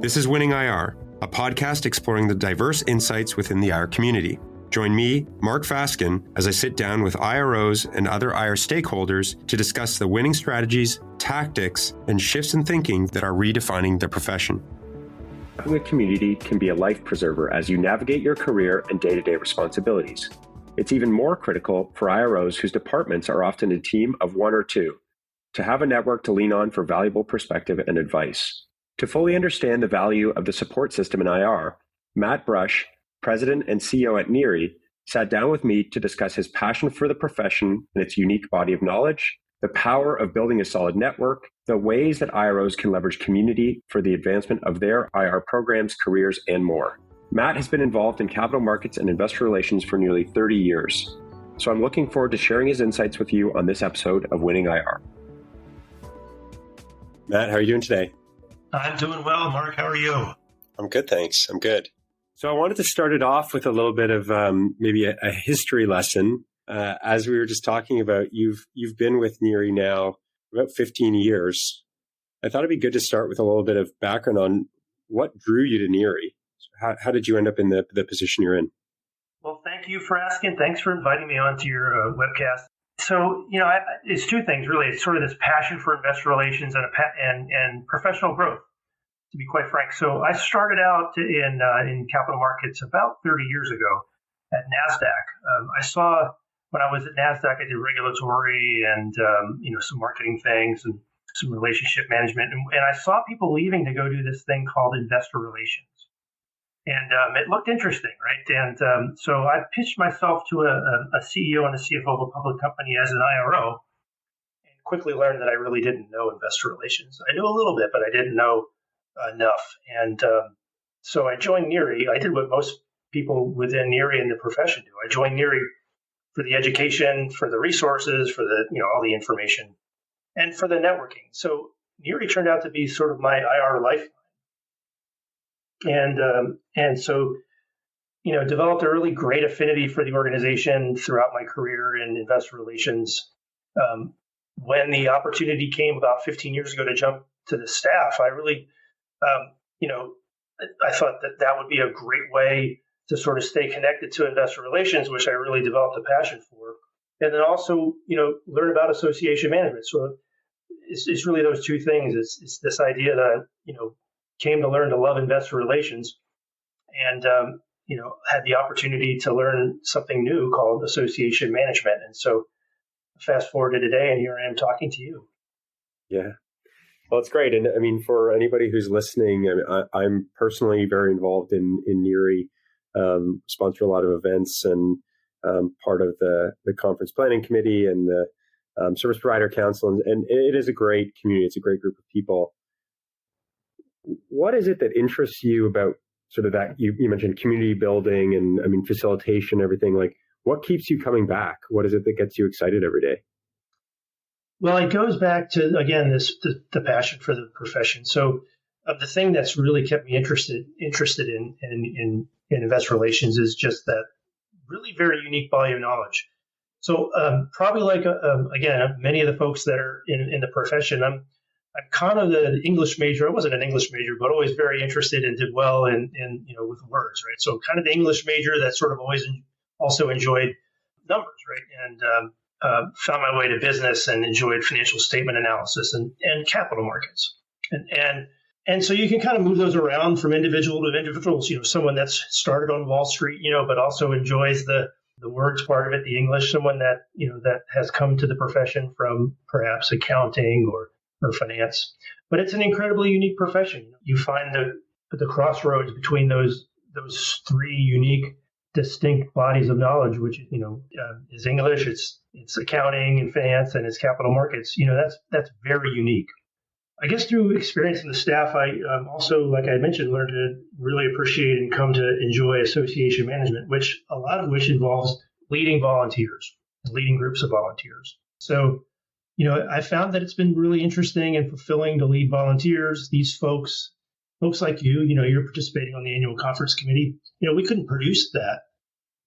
This is Winning IR, a podcast exploring the diverse insights within the IR community. Join me, Mark Fasken, as I sit down with IROs and other IR stakeholders to discuss the winning strategies, tactics, and shifts in thinking that are redefining the profession. Having a community can be a life preserver as you navigate your career and day-to-day responsibilities. It's even more critical for IROs whose departments are often a team of one or two, to have a network to lean on for valuable perspective and advice. To fully understand the value of the support system in IR, Matt Brusch, President and CEO at NIRI, sat down with me to discuss his passion for the profession and its unique body of knowledge, the power of building a solid network, the ways that IROs can leverage community for the advancement of their IR programs, careers, and more. Matt has been involved in capital markets and investor relations for nearly 30 years. So I'm looking forward to sharing his insights with you on this episode of Winning IR. Matt, how are you doing today? I'm doing well, Mark. How are you? I'm good, thanks. I'm good. So I wanted to start it off with a little bit of maybe a history lesson. As we were just talking about, you've been with NIRI now about 15 years. I thought it'd be good to start with a little bit of background on what drew you to NIRI. So how did you end up in the position you're in? Well, thank you for asking. Thanks for inviting me onto your webcast. So, it's two things, really. It's sort of this passion for investor relations and professional growth, to be quite frank. So I started out in capital markets about 30 years ago at NASDAQ. I saw when I was at NASDAQ, I did regulatory and, some marketing things and some relationship management. And I saw people leaving to go do this thing called investor relations. And it looked interesting, right? And so I pitched myself to a CEO and a CFO of a public company as an IRO and quickly learned that I really didn't know investor relations. I knew a little bit, but I didn't know enough. And so I joined NIRI. I did what most people within NIRI and the profession do. I joined NIRI for the education, for the resources, for the all the information, and for the networking. So NIRI turned out to be sort of my IR lifeline. And so developed a really great affinity for the organization throughout my career in investor relations. When the opportunity came about 15 years ago to jump to the staff, I really I thought that would be a great way to sort of stay connected to investor relations, which I really developed a passion for. And then also, learn about association management. So it's really those two things. It's this idea that, came to learn to love investor relations and, had the opportunity to learn something new called association management. And so fast forward to today, and here I am talking to you. Yeah. Well, it's great. And I mean, for anybody who's listening, I'm personally very involved in NIRI, sponsor a lot of events and part of the conference planning committee and the service provider council. And it is a great community. It's a great group of people. What is it that interests you about sort of that? You mentioned community building and facilitation, everything. Like, what keeps you coming back? What is it that gets you excited every day? Well, it goes back to, again, the passion for the profession. So the thing that's really kept me interested in investor relations is just that really very unique body of knowledge. So probably like, again, many of the folks that are in the profession, I'm kind of the English major. I wasn't an English major, but always very interested and did well in with words, right? So kind of the English major that sort of always also enjoyed numbers, right? And found my way to business and enjoyed financial statement analysis and capital markets. And so you can kind of move those around from individual to individuals, someone that's started on Wall Street, but also enjoys the words part of it, the English, someone that, that has come to the profession from perhaps accounting or finance. But it's an incredibly unique profession. You find the crossroads between those three unique, distinct bodies of knowledge, which is English, it's accounting and finance, and it's capital markets. That's very unique. I guess through experience in the staff, I also, like I mentioned, learned to really appreciate and come to enjoy association management, a lot of which involves leading volunteers, leading groups of volunteers. So, I found that it's been really interesting and fulfilling to lead volunteers. These folks like you're participating on the annual conference committee. We couldn't produce that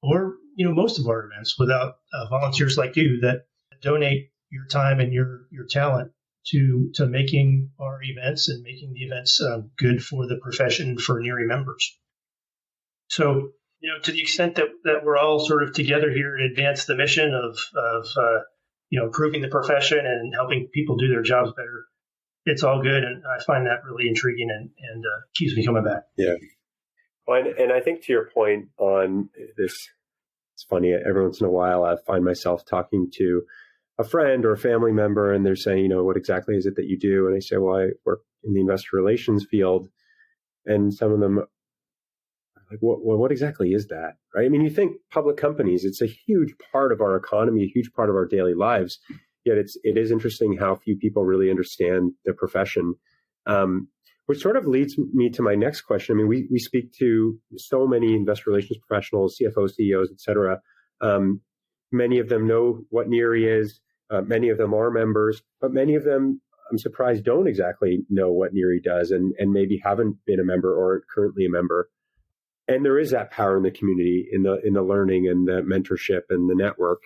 or, most of our events without volunteers like you that donate your time and your talent to making our events and making the events good for the profession for NIRI members. So, to the extent that we're all sort of together here to advance the mission of improving the profession and helping people do their jobs better, it's all good. And I find that really intriguing and keeps me coming back. Yeah. Well, and I think to your point on this, it's funny, every once in a while I find myself talking to a friend or a family member and they're saying, what exactly is it that you do? And I say, well, I work in the investor relations field. And some of them are like, what exactly is that? Right? I mean, you think public companies, it's a huge part of our economy, a huge part of our daily lives. Yet it is interesting how few people really understand the profession. Which sort of leads me to my next question. I mean, we speak to so many investor relations professionals, CFOs, CEOs, et cetera. Many of them know what NIRI is. Many of them are members, but many of them, I'm surprised, don't exactly know what NIRI does and maybe haven't been a member or aren't currently a member. And there is that power in the community, in the learning and the mentorship and the network.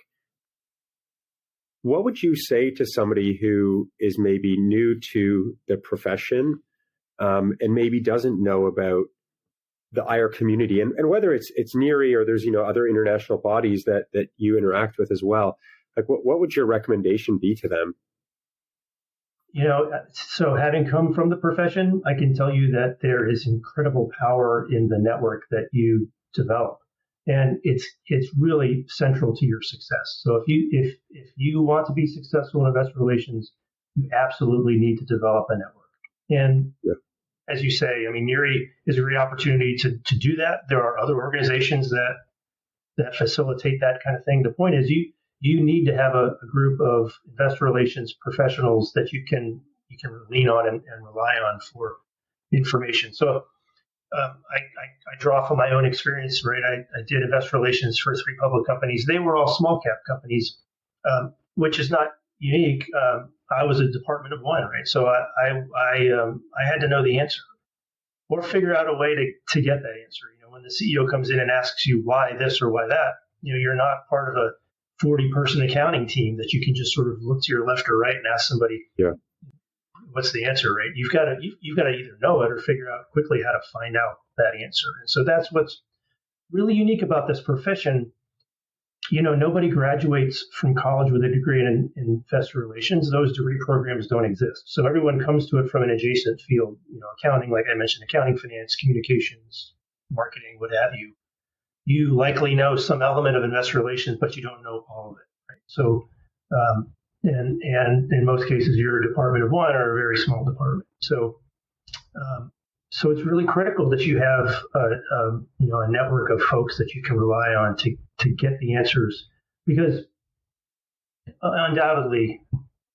What would you say to somebody who is maybe new to the profession and maybe doesn't know about the IR community and whether it's NIRI or there's other international bodies that you interact with as well? Like what would your recommendation be to them? So having come from the profession, I can tell you that there is incredible power in the network that you develop, and it's really central to your success. So if you want to be successful in investor relations, you absolutely need to develop a network. And as you say, I mean, NIRI is a great opportunity to do that. There are other organizations that facilitate that kind of thing. The point is you need to have a group of investor relations professionals that you can lean on and rely on for information. So I draw from my own experience, right? I did investor relations for 3 public companies. They were all small cap companies, which is not unique. I was a department of one, right? So I had to know the answer or figure out a way to get that answer. When the CEO comes in and asks you why this or why that, you're not part of a 40-person accounting team that you can just sort of look to your left or right and ask somebody, what's the answer, right? You've got to either know it or figure out quickly how to find out that answer. And so that's what's really unique about this profession. Nobody graduates from college with a degree in investor relations. Those degree programs don't exist. So everyone comes to it from an adjacent field, accounting, like I mentioned, accounting, finance, communications, marketing, what have you. You likely know some element of investor relations, but you don't know all of it, right? So, and in most cases, you're a department of one or a very small department. So, so it's really critical that you have a network of folks that you can rely on to get the answers, because undoubtedly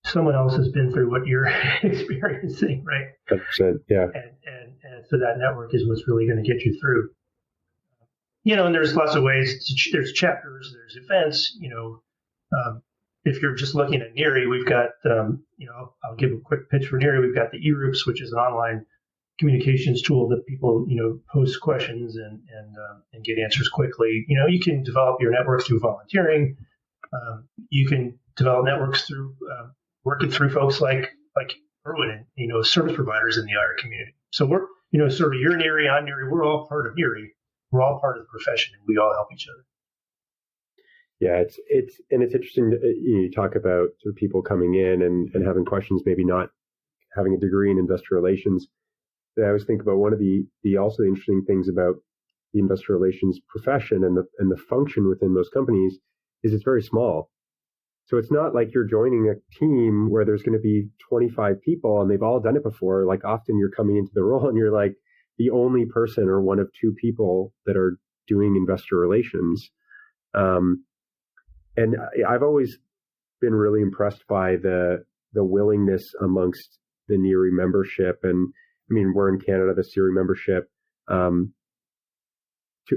someone else has been through what you're experiencing, right? 100%, yeah. And so that network is what's really going to get you through. And there's lots of ways. There's chapters, there's events. If you're just looking at NIRI, we've got, I'll give a quick pitch for NIRI. We've got the IROs, which is an online communications tool that people, post questions and get answers quickly. You can develop your networks through volunteering. You can develop networks through working through folks like Erwin and, service providers in the IR community. So we're, sort of your NIRI, I'm NIRI, we're all part of NIRI. We're all part of the profession, and we all help each other. Yeah, it's interesting to, you talk about sort of people coming in and having questions, maybe not having a degree in investor relations. I always think about one of the also interesting things about the investor relations profession and the function within most companies is it's very small. So it's not like you're joining a team where there's going to be 25 people and they've all done it before. Like often you're coming into the role and you're like the only person or one of 2 people that are doing investor relations. And I've always been really impressed by the willingness amongst the NIRI membership. And I mean, we're in Canada, the NIRI membership, to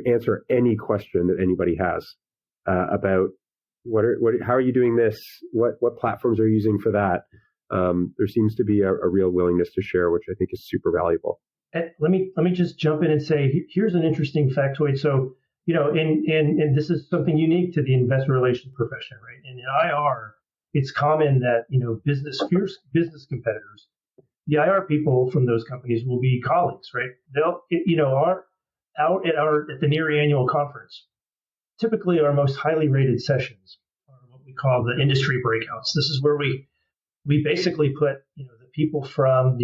answer any question that anybody has about how are you doing this? What platforms are you using for that? There seems to be a real willingness to share, which I think is super valuable. Let me just jump in and say, here's an interesting factoid. So, and this is something unique to the investor relations profession, right? In IR, it's common that, fierce business competitors, the IR people from those companies will be colleagues, right? They'll, out at the NIRI annual conference, typically our most highly rated sessions are what we call the industry breakouts. This is where we basically put, the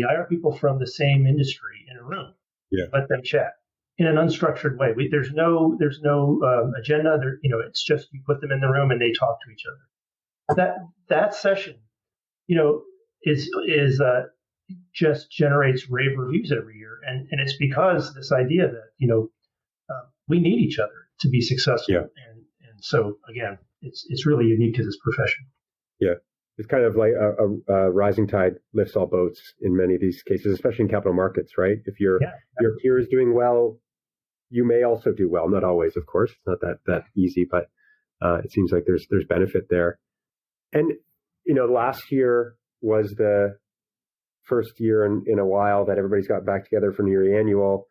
IR people from the same industry in a room, let them chat in an unstructured way. There's no agenda. It's just you put them in the room and they talk to each other. That session, is just generates rave reviews every year, and it's because this idea that we need each other to be successful, and so again, it's really unique to this profession. Yeah. It's kind of like a rising tide lifts all boats in many of these cases, especially in capital markets, right? If your peer is doing well, you may also do well. Not always, of course. It's not that easy, but it seems like there's benefit there. And last year was the first year in a while that everybody's got back together for NIRI Annual.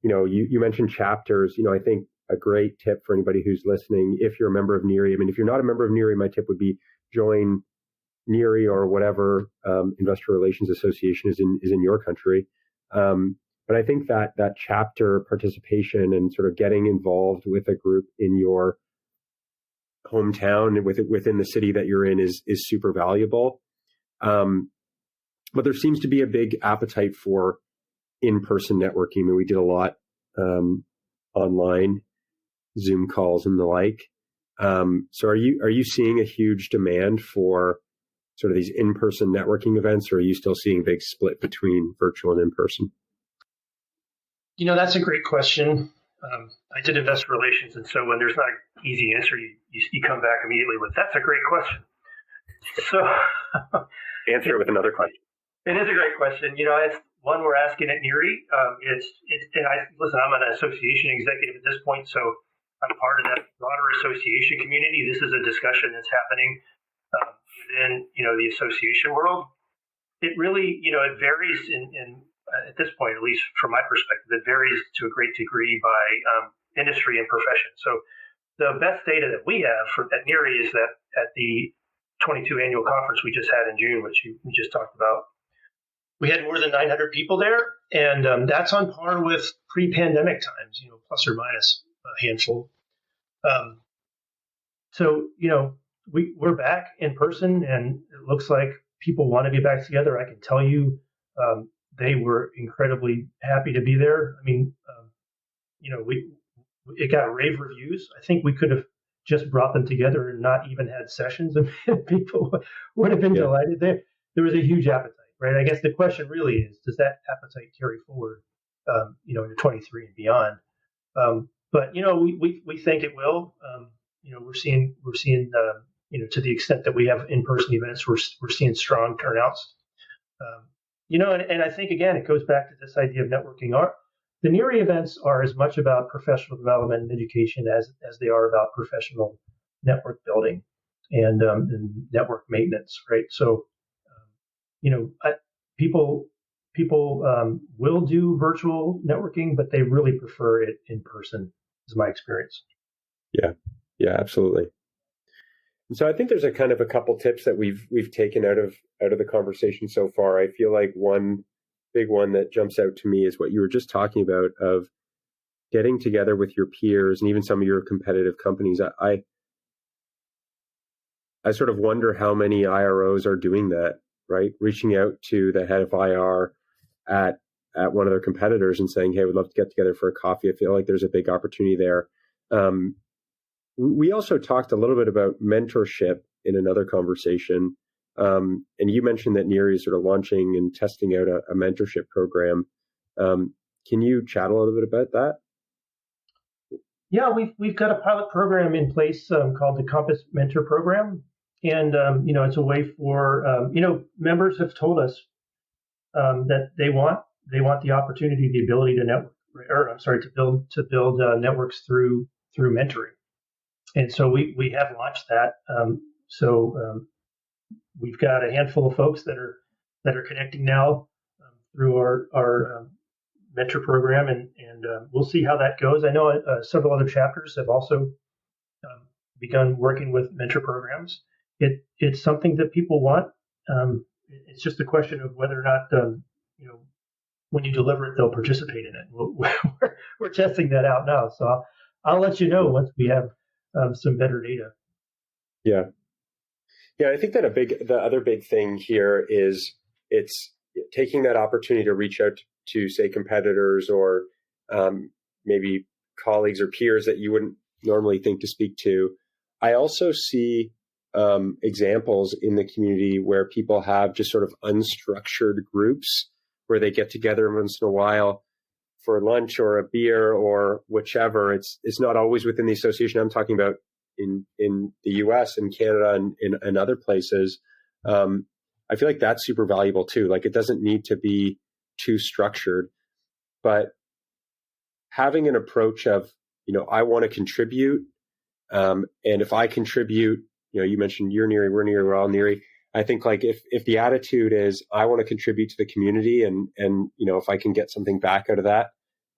You mentioned chapters. I think a great tip for anybody who's listening, if you're a member of NIRI, if you're not a member of NIRI, my tip would be join NIRI or whatever investor relations association is in your country. But I think that chapter participation and sort of getting involved with a group in your hometown and within the city that you're in is super valuable. But there seems to be a big appetite for in-person networking. We did a lot online, Zoom calls and the like. So are you seeing a huge demand for sort of these in-person networking events, or are you still seeing a big split between virtual and in-person? That's a great question. I did investor relations, and so when there's not an easy answer, you come back immediately with, that's a great question. So answer it with another question. It is a great question. It's one we're asking at NIRI. I'm an association executive at this point, so I'm part of that broader association community. This is a discussion that's happening within, the association world. It really, it varies in at this point, at least from my perspective, it varies to a great degree by industry and profession. So the best data that we have at NIRI is that at the 22 annual conference we just had in June, which we just talked about, we had more than 900 people there, and that's on par with pre-pandemic times, plus or minus a handful. So we're back in person, and it looks like people want to be back together. I can tell you, they were incredibly happy to be there. It got rave reviews. I think we could have just brought them together and not even had sessions, and people would have been delighted. There was a huge appetite, right? I guess the question really is, does that appetite carry forward, into 23 and beyond? But we think it will. We're seeing to the extent that we have in-person events, we're seeing strong turnouts. And I think again it goes back to this idea of networking. The NIRI events are as much about professional development and education as they are about professional network building and network maintenance, right? So, people will do virtual networking, but they really prefer it in person, is my experience. Yeah, absolutely. And so I think there's a couple tips that we've taken out of the conversation so far. I feel like one big one that jumps out to me is what you were just talking about, of getting together with your peers and even some of your competitive companies. I sort of wonder how many IROs are doing that, right? Reaching out to the head of IR at one of their competitors and saying, hey, we'd love to get together for a coffee. I feel like there's a big opportunity there. We also talked a little bit about mentorship in another conversation. And you mentioned that NIRI is sort of launching and testing out a mentorship program. Can you chat a little bit about that? Yeah, we've got a pilot program in place called the Compass Mentor Program. And, it's a way for, members have told us that they want the opportunity, the ability to network, to build networks through mentoring. And so we have launched that. We've got a handful of folks that are connecting now through our mentor program, and we'll see how that goes. I know several other chapters have also begun working with mentor programs, it's something that people want. It's just a question of whether or not, when you deliver it, they'll participate in it. We're testing that out now. So I'll let you know once we have some better data. Yeah. Yeah, I think that the other big thing here is it's taking that opportunity to reach out to say competitors or maybe colleagues or peers that you wouldn't normally think to speak to. I also see examples in the community where people have just sort of unstructured groups where they get together once in a while for lunch or a beer or whichever. It's not always within the association. I'm talking about in the US and Canada and other places. I feel like that's super valuable too. Like, it doesn't need to be too structured, but having an approach of, I want to contribute. And if I contribute, you mentioned you're NIRI, we're NIRI, we're all NIRI. I think like if the attitude is, I want to contribute to the community and if I can get something back out of that,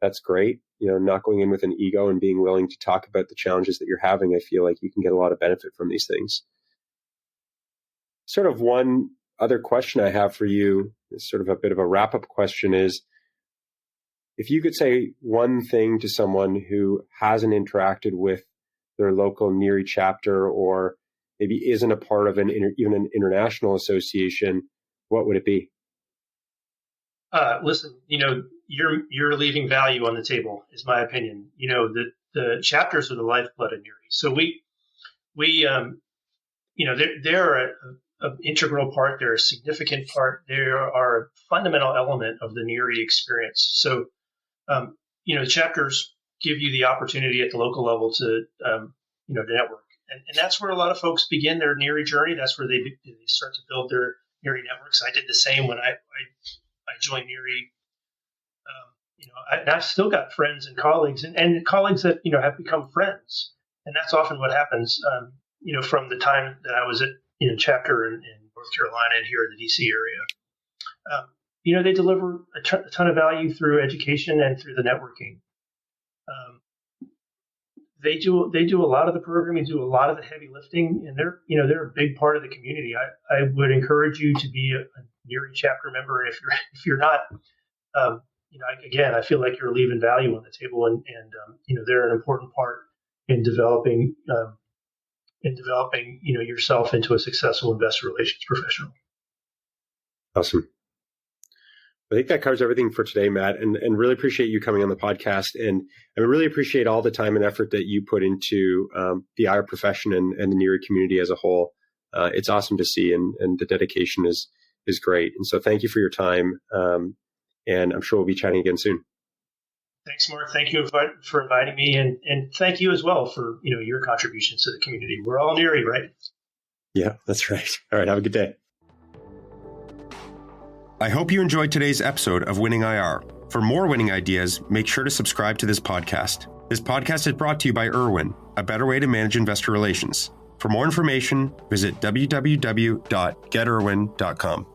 that's great. Not going in with an ego and being willing to talk about the challenges that you're having. I feel like you can get a lot of benefit from these things. Sort of one other question I have for you is sort of a bit of a wrap-up question is, if you could say one thing to someone who hasn't interacted with their local NIRI chapter or maybe isn't a part of even an international association, what would it be? Listen, you're leaving value on the table, is my opinion. The chapters are the lifeblood of NIRI. So they're an integral part. They're a significant part. They are a fundamental element of the NIRI experience. So, the chapters give you the opportunity at the local level to network. And that's where a lot of folks begin their NIRI journey. That's where they start to build their NIRI networks. I did the same when I joined NIRI. I've still got friends and colleagues and colleagues that, have become friends. And that's often what happens, from the time that I was at, chapter in North Carolina and here in the DC area. They deliver a ton of value through education and through the networking. They do a lot of the programming, do a lot of the heavy lifting, and they're a big part of the community. I would encourage you to be a NIRI chapter member. And if you're not, again, I feel like you're leaving value on the table, and they're an important part in developing yourself into a successful investor relations professional. Awesome. I think that covers everything for today, Matt, and really appreciate you coming on the podcast. And I really appreciate all the time and effort that you put into the IR profession and the NIRI community as a whole. It's awesome to see, and the dedication is great. And so thank you for your time. And I'm sure we'll be chatting again soon. Thanks, Mark. Thank you for inviting me. And thank you as well for, your contributions to the community. We're all NIRI, right? Yeah, that's right. All right. Have a good day. I hope you enjoyed today's episode of Winning IR. For more winning ideas, make sure to subscribe to this podcast. This podcast is brought to you by Irwin, a better way to manage investor relations. For more information, visit www.getirwin.com.